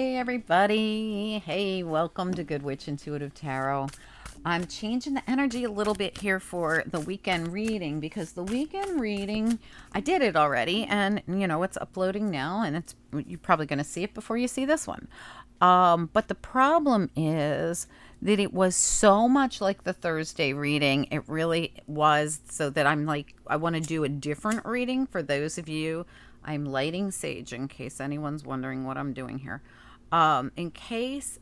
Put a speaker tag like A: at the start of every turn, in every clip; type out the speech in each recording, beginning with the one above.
A: Hey everybody. Hey, welcome to Good Witch Intuitive Tarot. I'm changing the energy a little bit here for the weekend reading because the weekend reading, I did it already and it's uploading now and you're probably going to see it before you see this one. But the problem is that it was so much like the Thursday reading. It really was, so that I'm like, I want to do a different reading for those of you. I'm lighting sage in case anyone's wondering what I'm doing here. In case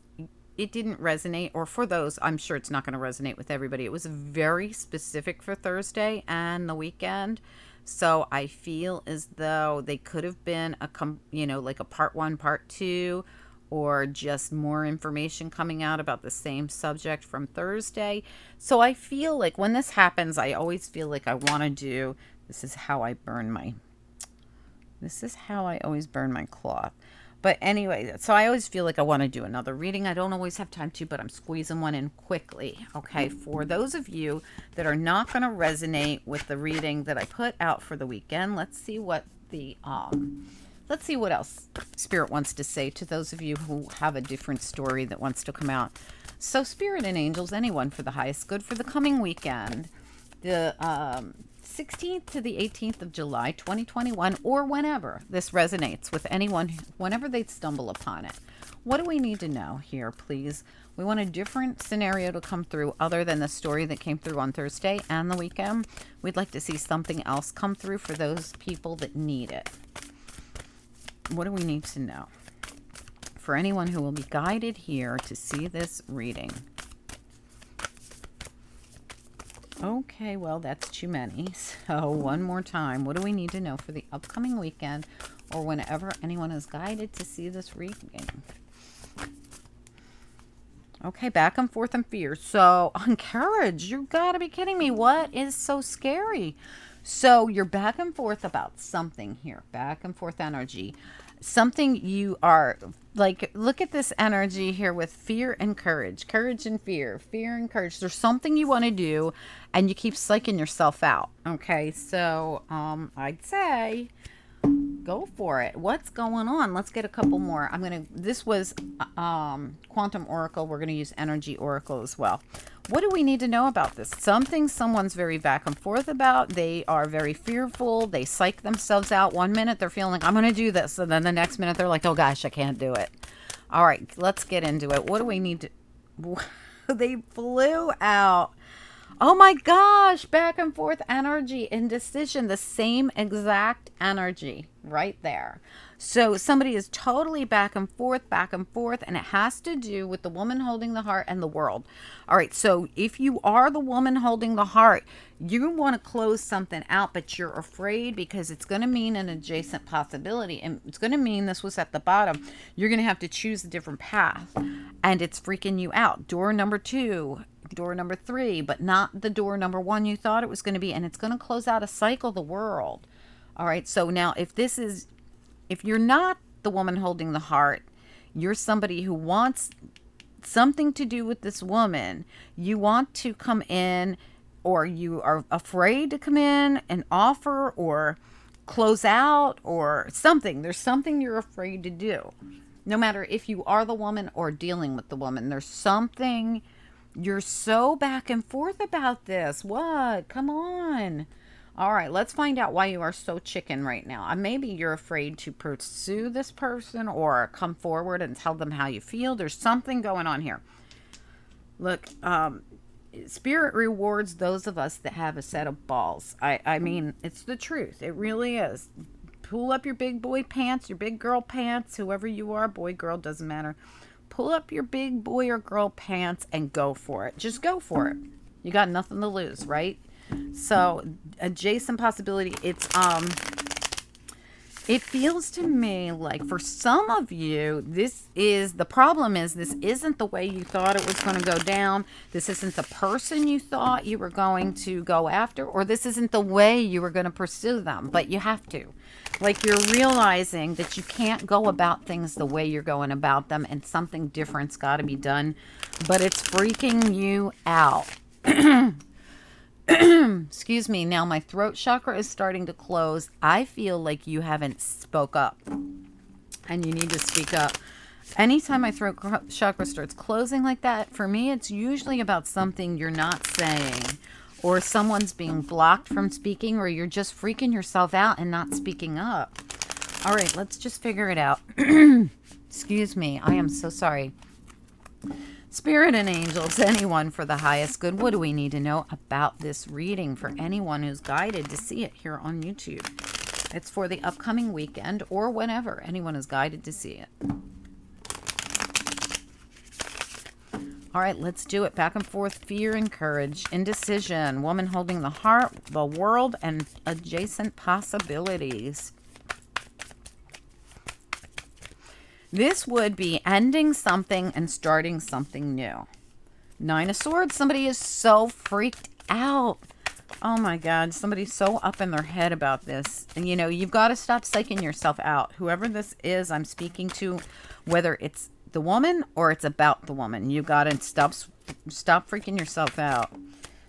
A: it didn't resonate, or for those, I'm sure it's not going to resonate with everybody. It was very specific for Thursday and the weekend. So I feel as though they could have been like a part one, part two, or just more information coming out about the same subject from Thursday. So I feel like when this happens, I always feel like I want to do, this is how I always burn my cloth. But anyway, so I always feel like I want to do another reading. I don't always have time to, but I'm squeezing one in quickly. Okay, for those of you that are not going to resonate with the reading that I put out for the weekend, let's see what else Spirit wants to say to those of you who have a different story that wants to come out. So Spirit and angels, anyone for the highest good for the coming weekend, the 16th to the 18th of July, 2021, or whenever this resonates with anyone, whenever they stumble upon it. What do we need to know here, please? We want a different scenario to come through other than the story that came through on Thursday and the weekend. We'd like to see something else come through for those people that need it. What do we need to know? For anyone who will be guided here to see this reading. Okay, well, that's too many. So one more time, what do we need to know for the upcoming weekend or whenever anyone is guided to see this reading? Okay, back and forth and fear. So on courage, you gotta be kidding me. What is so scary? So you're back and forth about something here, back and forth energy. Something you are like, look at this energy here with fear and courage, courage and fear and courage. There's something you want to do and you keep psyching yourself out. Okay, so I'd say go for it. What's going on? Let's get a couple more. This was Quantum Oracle. We're going to use Energy Oracle as well. What do we need to know about this? Something someone's very back and forth about. They are very fearful. They psych themselves out. One minute they're feeling like, I'm going to do this. And then the next minute they're like, oh gosh, I can't do it. All right, let's get into it. What do we need to... They flew out. Oh my gosh, back and forth energy, indecision, the same exact energy right there. So somebody is totally back and forth, and it has to do with the woman holding the heart and the world. All right, so if you are the woman holding the heart, you want to close something out, but you're afraid because it's going to mean an adjacent possibility, and it's going to mean this was at the bottom. You're going to have to choose a different path, and it's freaking you out. Door number 2. Door number 3, but not the door number 1 you thought it was going to be, and it's going to close out a cycle, the world. All right, so now if you're not the woman holding the heart, you're somebody who wants something to do with this woman. You want to come in, or you are afraid to come in and offer or close out or something. There's something you're afraid to do. No matter if you are the woman or dealing with the woman, there's something. You're so back and forth about this. What? Come on. All right, let's find out why you are so chicken right now. Maybe you're afraid to pursue this person or come forward and tell them how you feel. There's something going on here. Look, Spirit rewards those of us that have a set of balls. I mean, it's the truth. It really is. Pull up your big boy pants, your big girl pants, whoever you are, boy, girl, doesn't matter. Pull up your big boy or girl pants and go for it. Just go for it. You got nothing to lose, right? So, adjacent possibility, it feels to me like for some of you, the problem is this isn't the way you thought it was going to go down. This isn't the person you thought you were going to go after, or this isn't the way you were going to pursue them, but you have to. Like, you're realizing that you can't go about things the way you're going about them, and something different's got to be done, but it's freaking you out. Excuse me. Now my throat chakra is starting to close. I feel like you haven't spoke up, and you need to speak up. Anytime my throat chakra starts closing like that, for me, it's usually about something you're not saying, or someone's being blocked from speaking, or you're just freaking yourself out and not speaking up. All right, let's just figure it out. Excuse me. I am so sorry. Spirit and angels, anyone for the highest good. What do we need to know about this reading for anyone who's guided to see it here on YouTube? It's for the upcoming weekend or whenever anyone is guided to see it. All right, let's do it. Back and forth, fear and courage, indecision, woman holding the heart, the world, and adjacent possibilities. This would be ending something and starting something new. Nine of Swords, somebody is so freaked out. Oh my God, somebody's so up in their head about this. And you know, you've got to stop psyching yourself out. Whoever this is I'm speaking to, whether it's the woman or it's about the woman, you got to stop freaking yourself out.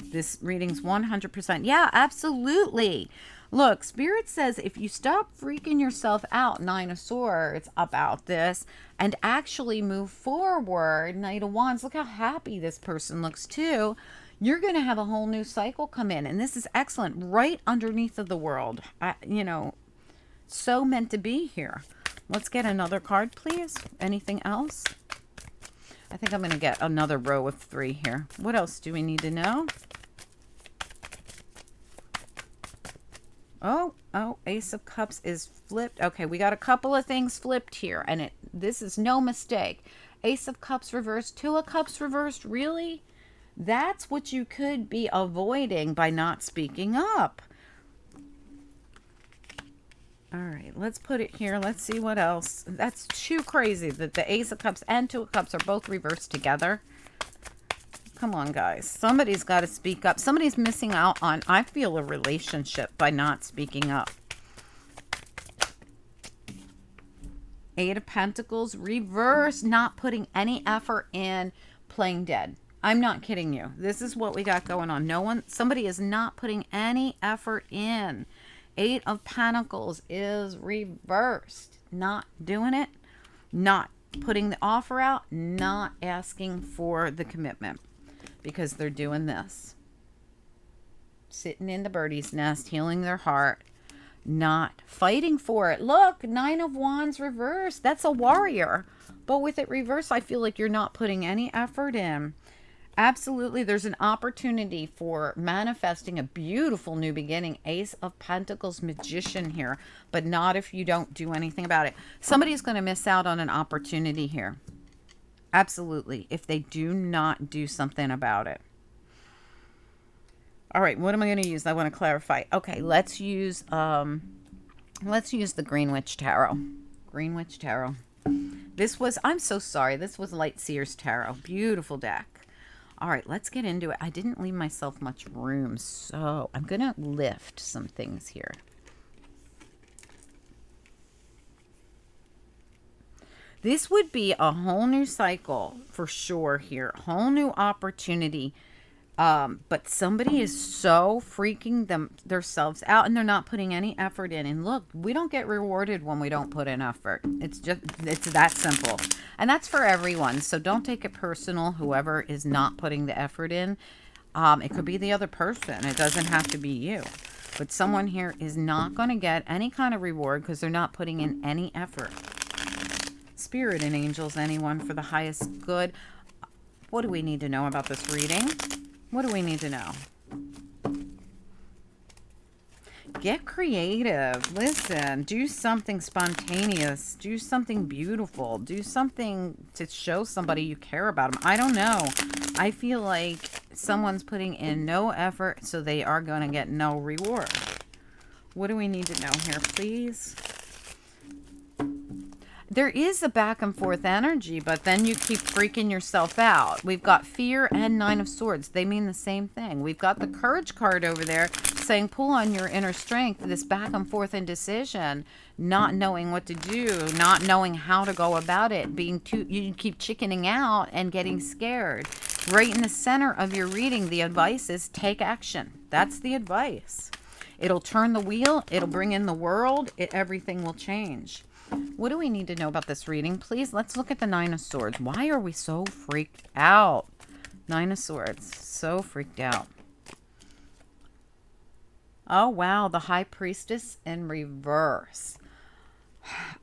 A: This reading's 100%. Yeah, absolutely. Look, Spirit says if you stop freaking yourself out, Nine of Swords, about this and actually move forward, Knight of Wands, look how happy this person looks too. You're going to have a whole new cycle come in. And this is excellent, right underneath of the world. You know, so meant to be here. Let's get another card, please. Anything else? I think I'm going to get another row of 3 here. What else do we need to know? Oh, Ace of Cups is flipped. Okay, we got a couple of things flipped here. And this is no mistake. Ace of Cups reversed, Two of Cups reversed. Really? That's what you could be avoiding by not speaking up. All right, let's put it here. Let's see what else. That's too crazy that the Ace of Cups and Two of Cups are both reversed together. Come on, guys. Somebody's got to speak up. Somebody's missing out on, I feel, a relationship by not speaking up. Eight of Pentacles reversed, not putting any effort in, playing dead. I'm not kidding you. This is what we got going on. Somebody is not putting any effort in. Eight of Pentacles is reversed. Not doing it. Not putting the offer out. Not asking for the commitment. Because they're doing this. Sitting in the birdie's nest. Healing their heart. Not fighting for it. Look, Nine of Wands reversed. That's a warrior. But with it reversed, I feel like you're not putting any effort in. Absolutely, there's an opportunity for manifesting a beautiful new beginning. Ace of Pentacles, Magician here, but not if you don't do anything about it. Somebody's going to miss out on an opportunity here. Absolutely, if they do not do something about it. All right, what am I going to use? I want to clarify. Okay, let's use the Green Witch Tarot. Green Witch Tarot. This was, I'm so sorry, this was Light Seers Tarot. Beautiful deck. All right, let's get into it. I didn't leave myself much room, so I'm going to lift some things here. This would be a whole new cycle for sure here. Whole new opportunity. But somebody is so freaking themselves out and they're not putting any effort in. And look, we don't get rewarded when we don't put in effort. It's that simple. And that's for everyone. So don't take it personal, whoever is not putting the effort in. It could be the other person. It doesn't have to be you. But someone here is not going to get any kind of reward because they're not putting in any effort. Spirit and angels, anyone for the highest good. What do we need to know about this reading? What do we need to know? Get creative. Listen, do something spontaneous. Do something beautiful. Do something to show somebody you care about them. I don't know. I feel like someone's putting in no effort, so they are going to get no reward. What do we need to know here, please? There is a back and forth energy, but then you keep freaking yourself out. We've got fear and Nine of Swords. They mean the same thing. We've got the Courage card over there saying pull on your inner strength, this back and forth indecision, not knowing what to do, not knowing how to go about it, you keep chickening out and getting scared. Right in the center of your reading, the advice is take action. That's the advice. It'll turn the wheel. It'll bring in the world. Everything will change. What do we need to know about this reading, please? Let's look at the Nine of Swords. Why are we so freaked out? Nine of Swords. So freaked out. Oh, wow. The High Priestess in reverse.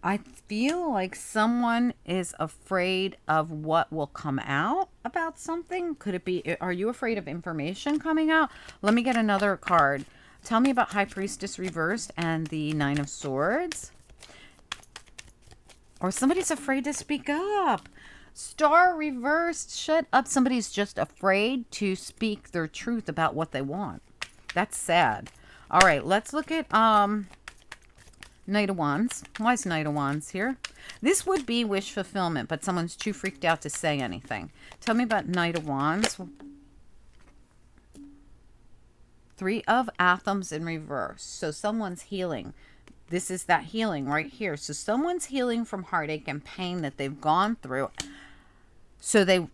A: I feel like someone is afraid of what will come out about something. Could it be, are you afraid of information coming out? Let me get another card. Tell me about High Priestess reversed and the Nine of Swords. Or somebody's afraid to speak up. Star reversed. Shut up. Somebody's just afraid to speak their truth about what they want. That's sad. All right, let's look at Knight of Wands. Why is Knight of Wands here? This would be wish fulfillment, but someone's too freaked out to say anything. Tell me about Knight of Wands. Three of Anthems in reverse. So someone's healing. This is that healing right here. So someone's healing from heartache and pain that they've gone through. So they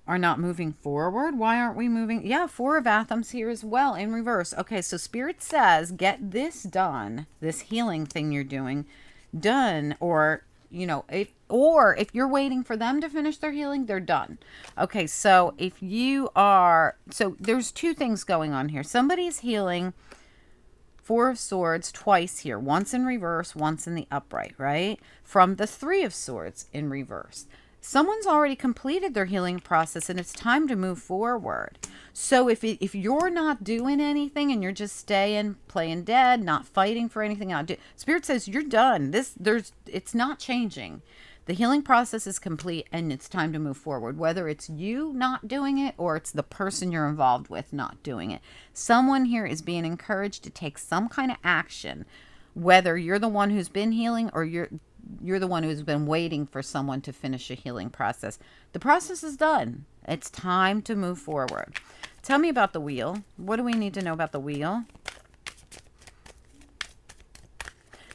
A: are not moving forward. Why aren't we moving? Yeah, Four of Anthems here as well in reverse. Okay, so Spirit says get this done, this healing thing you're doing done, or you know, if you're waiting for them to finish their healing, they're done. Okay, so if you are, so there's two things going on here. Somebody's healing Four of Swords twice here, once in reverse, once in the upright, right? From the Three of Swords in reverse. Someone's already completed their healing process and it's time to move forward. So if you're not doing anything and you're just staying, playing dead, not fighting for anything, Spirit says you're done. It's not changing. The healing process is complete and it's time to move forward. Whether it's you not doing it or it's the person you're involved with not doing it. Someone here is being encouraged to take some kind of action, whether you're the one who's been healing or you're the one who's been waiting for someone to finish a healing process. The process is done. It's time to move forward. Tell me about the Wheel. What do we need to know about the Wheel?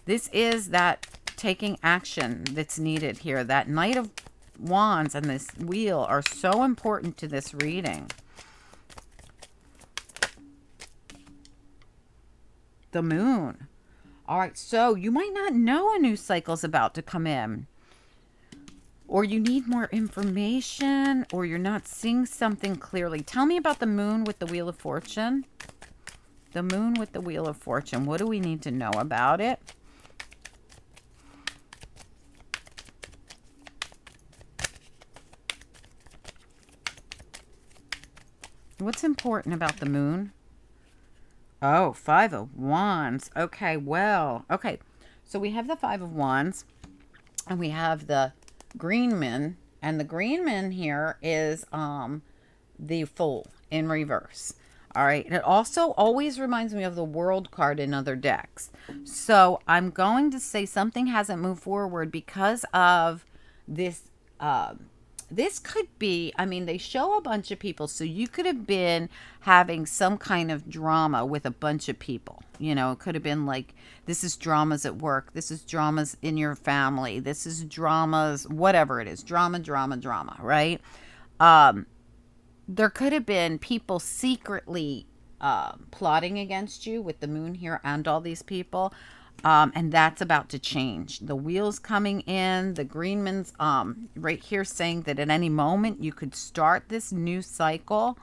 A: This is that taking action that's needed here. That Knight of Wands and this Wheel are so important to this reading. The Moon. All right, so you might not know a new cycle's about to come in. Or you need more information, or you're not seeing something clearly. Tell me about the Moon with the Wheel of Fortune. The Moon with the Wheel of Fortune. What do we need to know about it? What's important about the Moon? Oh, Five of Wands. Okay, well, okay. So we have the Five of Wands and we have the Green Man. And the Green Man here is the Fool in reverse. All right. It also always reminds me of the World card in other decks. So I'm going to say something hasn't moved forward because of this. This could be, I mean, they show a bunch of people. So you could have been having some kind of drama with a bunch of people. You know, it could have been like, this is dramas at work. This is dramas in your family. This is dramas, whatever it is. Drama, right? There could have been people secretly plotting against you with the Moon here and all these people. And that's about to change. The Wheel's coming in. The Green Man's right here saying that at any moment you could start this new cycle.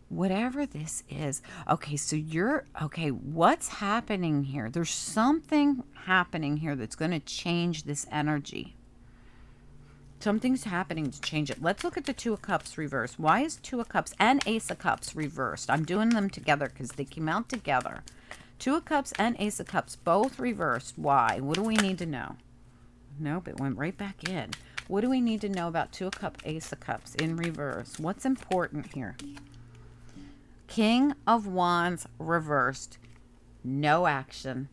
A: Whatever this is. Okay, so okay, what's happening here? There's something happening here that's going to change this energy. Something's happening to change it. Let's look at the Two of Cups reversed. Why is Two of Cups and Ace of Cups reversed? I'm doing them together because they came out together. Two of Cups and Ace of Cups both reversed. Why? What do we need to know? Nope, it went right back in. What do we need to know about Two of Cups, Ace of Cups in reverse? What's important here? King of Wands reversed. No action.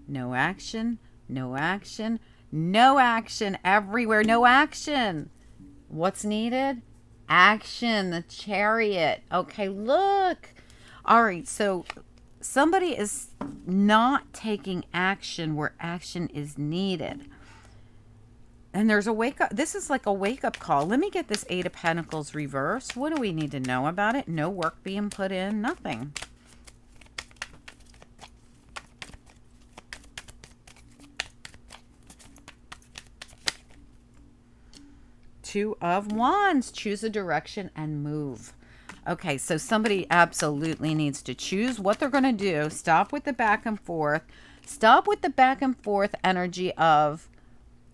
A: No action. No action. No action everywhere. No action. What's needed? Action. The Chariot. Okay, look. All right, so somebody is not taking action where action is needed. And there's a wake up. This is like a wake up call. Let me get this Eight of Pentacles reversed. What do we need to know about it? No work being put in. Nothing. Two of Wands. Choose a direction and move. Okay, so somebody absolutely needs to choose what they're going to do. Stop with the back and forth. Stop with the back and forth energy of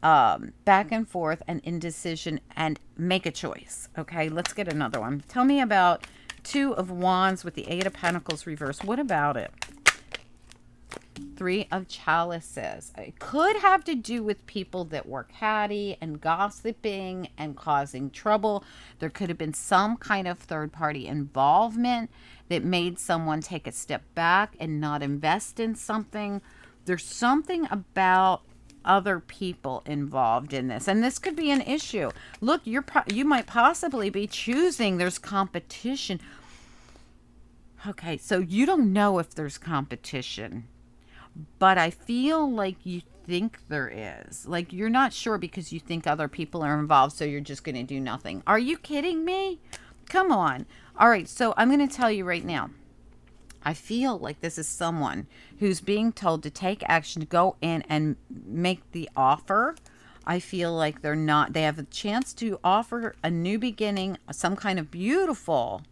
A: back and forth and indecision, and make a choice. Okay, let's get another one. Tell me about Two of Wands with the Eight of Pentacles reverse. What about it? Three of Chalices. It could have to do with people that were catty and gossiping and causing trouble. There could have been some kind of third-party involvement that made someone take a step back and not invest in something. There's something about other people involved in this, and this could be an issue. Look, you might possibly be choosing. There's competition. Okay, so you don't know if there's competition, but I feel like you think there is. Like, you're not sure because you think other people are involved, so you're just going to do nothing. Are you kidding me? Come on. All right, so I'm going to tell you right now. I feel like this is someone who's being told to take action, to go in and make the offer. I feel like they have a chance to offer a new beginning, some kind of beautiful,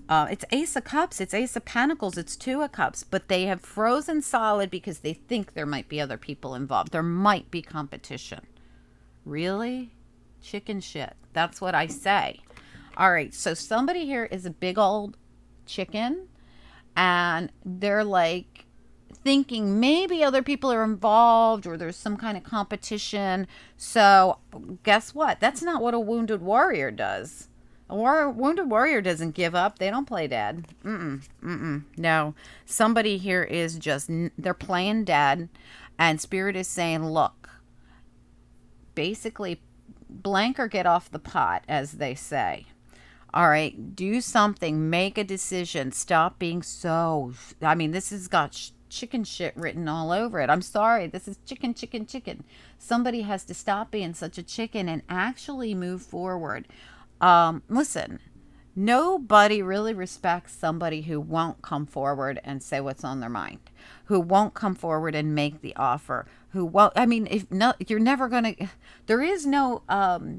A: it's Ace of Cups, it's Ace of Pentacles, it's Two of Cups, but they have frozen solid because they think there might be other people involved. There might be competition. Really? Chicken shit. That's what I say. All right, so somebody here is a big old chicken, and they're like thinking maybe other people are involved or there's some kind of competition. So guess what? That's not what a wounded warrior does. A wounded warrior doesn't give up. They don't play dead. No. Somebody here is just, they're playing dead, and Spirit is saying, look, basically blank or get off the pot, as they say. All right, do something, make a decision, stop being so, I mean, this has got chicken shit written all over it. I'm sorry, this is chicken, chicken, chicken. Somebody has to stop being such a chicken and actually move forward. Listen, nobody really respects somebody who won't come forward and say what's on their mind, who won't come forward and make the offer, who won't, I mean, if not, you're never going to, there is no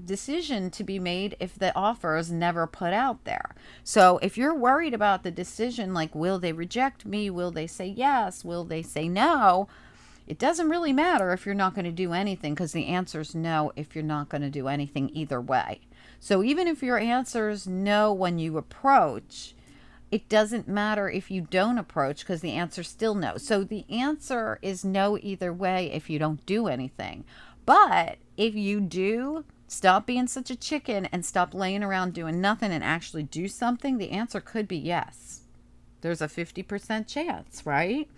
A: decision to be made if the offer is never put out there. So if you're worried about the decision, like, will they reject me? Will they say yes? Will they say no? It doesn't really matter if you're not going to do anything, because the answer is no if you're not going to do anything either way. So even if your answer is no when you approach, it doesn't matter if you don't approach, because the answer is still no. So the answer is no either way if you don't do anything. But if you do, stop being such a chicken and stop laying around doing nothing and actually do something, the answer could be yes. There's a 50% chance, right?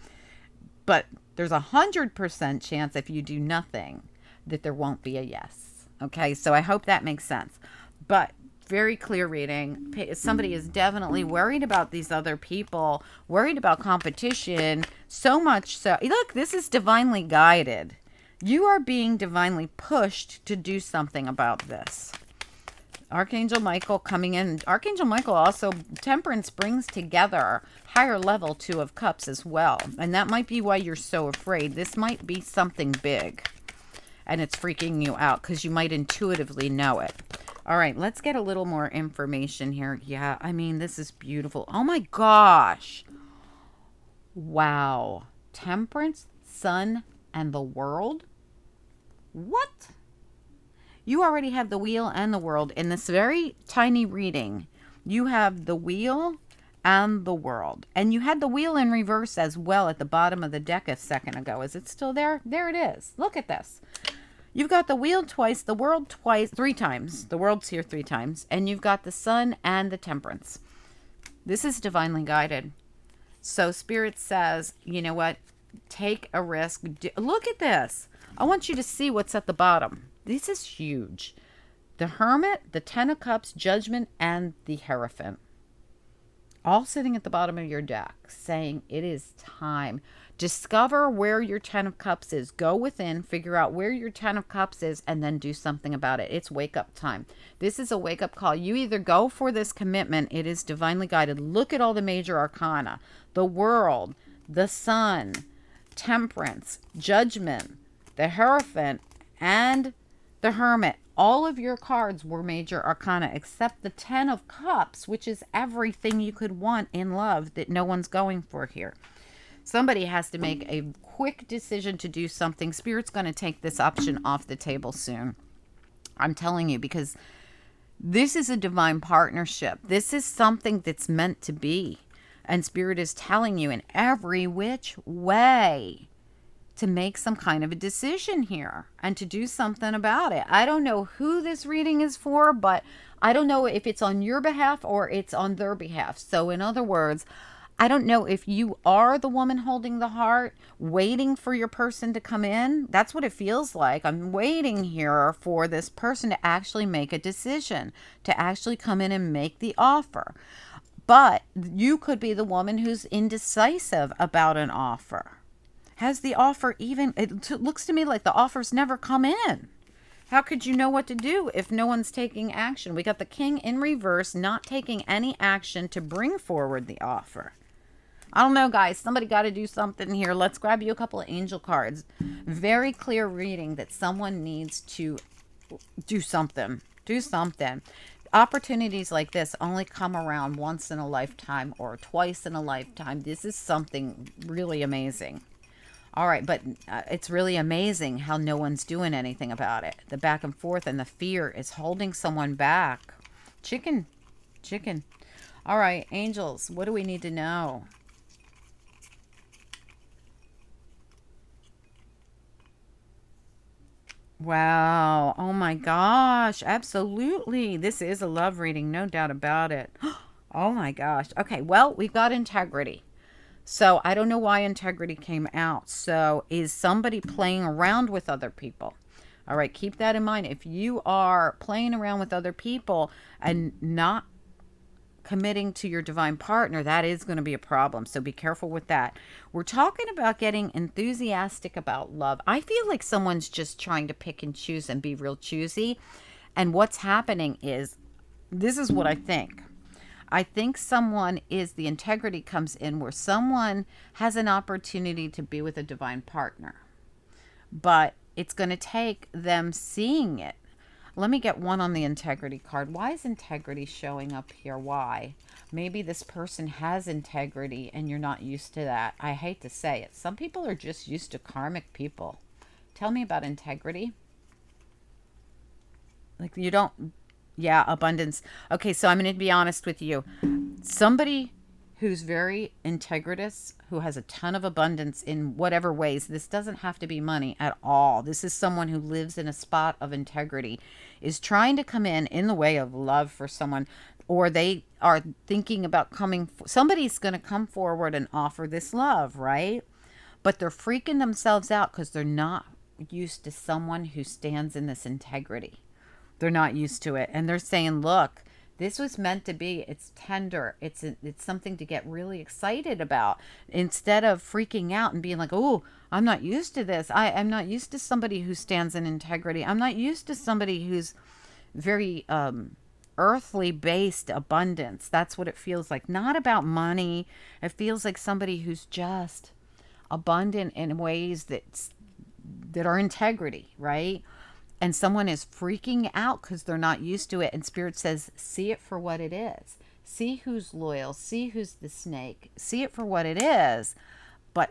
A: But there's a 100% chance if you do nothing that there won't be a yes. Okay, so I hope that makes sense. But very clear reading. Somebody is definitely worried about these other people, worried about competition, so much so. Look, this is divinely guided. You are being divinely pushed to do something about this. Archangel Michael coming in. Archangel Michael also, Temperance brings together higher level Two of Cups as well. And that might be why you're so afraid. This might be something big, and it's freaking you out because you might intuitively know it. All right, let's get a little more information here. Yeah, I mean, this is beautiful. Oh my gosh. Wow. Temperance, Sun, and the World? What? You already have the Wheel and the World in this very tiny reading. You have the Wheel and the World. And you had the Wheel in reverse as well at the bottom of the deck a second ago. Is it still there? There it is. Look at this. You've got the Wheel twice, the World twice, 3 times. The World's here 3 times. And you've got the Sun and the Temperance. This is divinely guided. So Spirit says, you know what? Take a risk. Look at this. I want you to see what's at the bottom. This is huge. The Hermit, the Ten of Cups, Judgment, and the Hierophant. All sitting at the bottom of your deck, saying it is time. Discover where your Ten of Cups is. Go within, figure out where your Ten of Cups is, and then do something about it. It's wake-up time. This is a wake-up call. You either go for this commitment. It is divinely guided. Look at all the major arcana. The World, the Sun, Temperance, Judgment, the Hierophant, and The Hermit. All of your cards were major arcana except the 10 of Cups, which is everything you could want in love that no one's going for here. Somebody has to make a quick decision to do something. Spirit's going to take this option off the table soon. I'm telling you, because this is a divine partnership. This is something that's meant to be. And Spirit is telling you in every which way to make some kind of a decision here and to do something about it. I don't know who this reading is for, but I don't know if it's on your behalf or it's on their behalf. So in other words, I don't know if you are the woman holding the heart, waiting for your person to come in. That's what it feels like. I'm waiting here for this person to actually make a decision, to actually come in and make the offer. But you could be the woman who's indecisive about an offer. Has the offer even, it looks to me like the offer's never come in. How could you know what to do if no one's taking action? We got the King in reverse, not taking any action to bring forward the offer. I don't know, guys. Somebody got to do something here. Let's grab you a couple of angel cards. Very clear reading that someone needs to do something. Do something. Opportunities like this only come around once in a lifetime or twice in a lifetime. This is something really amazing. All right, but it's really amazing how no one's doing anything about it. The back and forth and the fear is holding someone back. Chicken. All right, angels, what do we need to know? Wow. Oh my gosh. Absolutely. This is a love reading, no doubt about it. Oh my gosh. Okay, well, we've got integrity. So I don't know why integrity came out. So is somebody playing around with other people? All right, keep that in mind. If you are playing around with other people and not committing to your divine partner, that is going to be a problem. So be careful with that. We're talking about getting enthusiastic about love. I feel like someone's just trying to pick and choose and be real choosy. And what's happening is, this is what I think. I think someone is, the integrity comes in where someone has an opportunity to be with a divine partner, but it's going to take them seeing it. Let me get one on the integrity card. Why is integrity showing up here? Why? Maybe this person has integrity and you're not used to that. I hate to say it. Some people are just used to karmic people. Tell me about integrity. Like you don't... Yeah, abundance. Okay, so I'm going to be honest with you. Somebody who's very integritous, who has a ton of abundance in whatever ways, this doesn't have to be money at all. This is someone who lives in a spot of integrity, is trying to come in the way of love for someone, or they are thinking about coming. Somebody's going to come forward and offer this love, right? But they're freaking themselves out because they're not used to someone who stands in this integrity. They're not used to it. And they're saying, look, this was meant to be. It's tender. It's something to get really excited about. Instead of freaking out and being like, oh, I'm not used to this. I'm not used to somebody who stands in integrity. I'm not used to somebody who's very earthly based abundance. That's what it feels like. Not about money. It feels like somebody who's just abundant in ways that are integrity, right? And someone is freaking out because they're not used to it. And Spirit says, see it for what it is. See who's loyal. See who's the snake. See it for what it is. But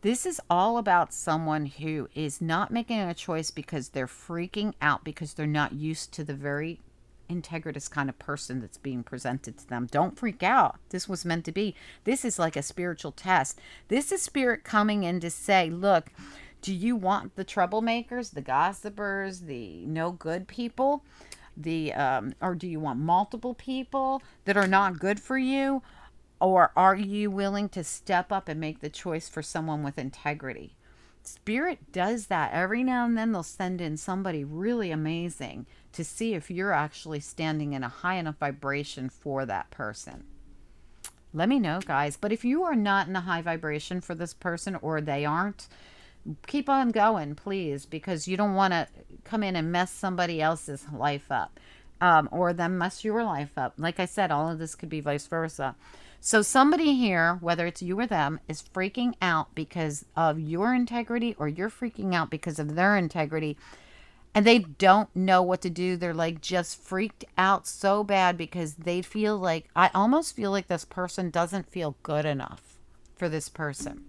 A: this is all about someone who is not making a choice because they're freaking out, because they're not used to the very integritous kind of person that's being presented to them. Don't freak out. This was meant to be. This is like a spiritual test. This is Spirit coming in to say, look, do you want the troublemakers, the gossipers, the no good people, or do you want multiple people that are not good for you? Or are you willing to step up and make the choice for someone with integrity? Spirit does that. Every now and then they'll send in somebody really amazing to see if you're actually standing in a high enough vibration for that person. Let me know, guys. But if you are not in a high vibration for this person, or they aren't, keep on going, please, because you don't want to come in and mess somebody else's life up, or them mess your life up. Like I said, all of this could be vice versa. So somebody here, whether it's you or them, is freaking out because of your integrity, or you're freaking out because of their integrity. and they don't know what to do. They're like just freaked out so bad because they feel like, I almost feel like this person doesn't feel good enough for this person,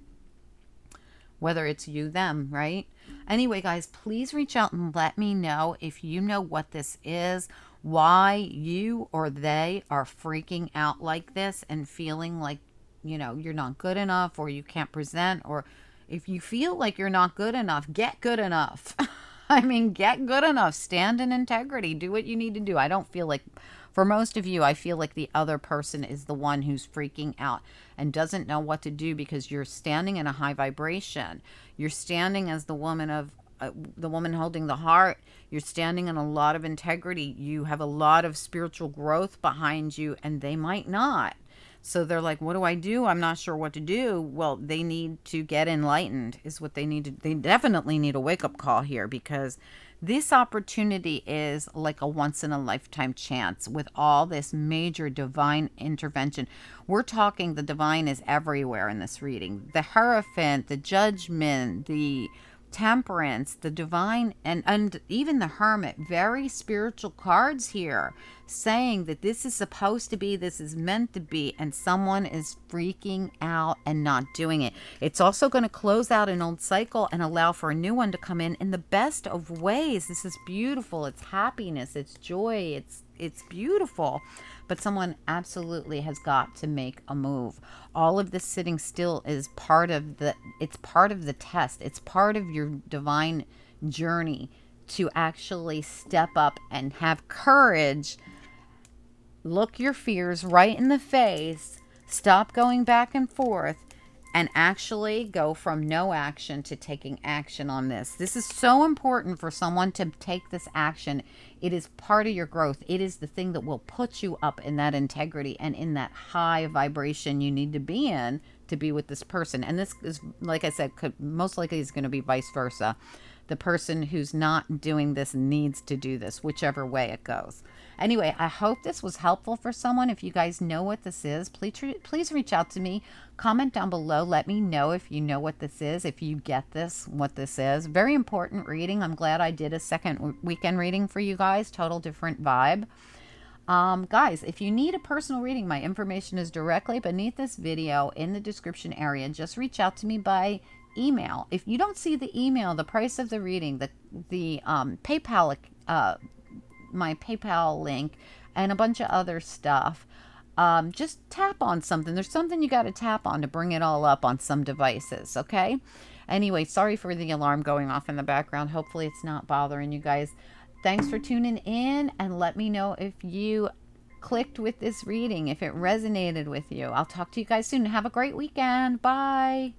A: whether it's you, them, right? Anyway, guys, please reach out and let me know if you know what this is, why you or they are freaking out like this and feeling like, you're not good enough or you can't present, or if you feel like you're not good enough, get good enough. I mean, get good enough. Stand in integrity. Do what you need to do. I don't feel like, for most of you, I feel like the other person is the one who's freaking out and doesn't know what to do because you're standing in a high vibration. You're standing as the woman holding the heart. You're standing in a lot of integrity. You have a lot of spiritual growth behind you, and they might not. So they're like, what do I do? I'm not sure what to do. Well, they need to get enlightened is what they need to. They definitely need a wake-up call here, because this opportunity is like a once in a lifetime chance with all this major divine intervention. We're talking the divine is everywhere in this reading. The Hierophant, the Judgment, the Temperance, the Divine, and even the Hermit. Very spiritual cards here, saying that this is supposed to be, this is meant to be, and someone is freaking out and not doing it. It's also going to close out an old cycle and allow for a new one to come in the best of ways. This is beautiful. It's happiness, it's joy, it's beautiful. But someone absolutely has got to make a move. All of this sitting still is part of the test. It's part of your divine journey to actually step up and have courage. Look your fears right in the face. Stop going back and forth and actually go from no action to taking action on this. This is so important for someone to take this action. It is part of your growth. It is the thing that will put you up in that integrity and in that high vibration you need to be in to be with this person. And this is, like I said, most likely is going to be vice versa. The person who's not doing this needs to do this, whichever way it goes. Anyway, I hope this was helpful for someone. If you guys know what this is, please reach out to me. Comment down below. Let me know if you know what this is, if you get this, what this is. Very important reading. I'm glad I did a second weekend reading for you guys. Total different vibe. Guys, if you need a personal reading, my information is directly beneath this video in the description area. Just reach out to me by email. If you don't see the email, the price of the reading, the PayPal, my PayPal link, and a bunch of other stuff, just tap on something. There's something you got to tap on to bring it all up on some devices, okay? Anyway, sorry for the alarm going off in the background. Hopefully it's not bothering you guys. Thanks for tuning in, and let me know if you clicked with this reading, if it resonated with you. I'll talk to you guys soon. Have a great weekend. Bye.